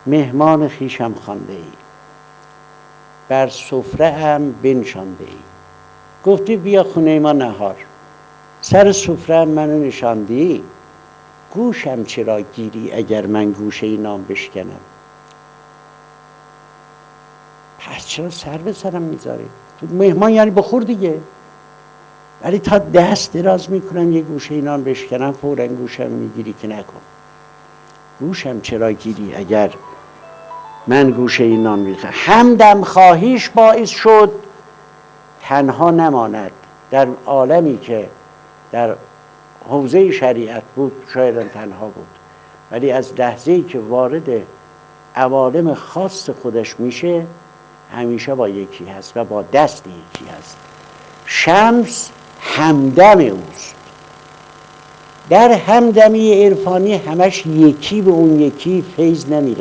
مهمان خویشم خوانده ای، بر سفره ام بنشانده ای. گفتی بیا خونه ما نهار، سر سفره ام منو نشاندی، گوشم چرا گیری اگر من گوشه نان بشکنم؟ پس چرا سر به سرم میذاری؟ مهمان یعنی بخور دیگه، ولی تا دست دراز میکنم یه گوشه نان بشکنم فوراً گوشم میگیری که نکن. گوشم چرا گیری اگر من گوشه نان میخورم؟ همدم خواهیش باعث شد تنها نماند در عالمی که در حوزه شریعت بود، شاید تنها بود، ولی از لحظه‌ای که وارد عوالم خاص خودش میشه همیشه با یکی هست و با دست یکی هست. شمس همدم اوست. در همدمی عرفانی همش یکی به اون یکی فیض نمیره.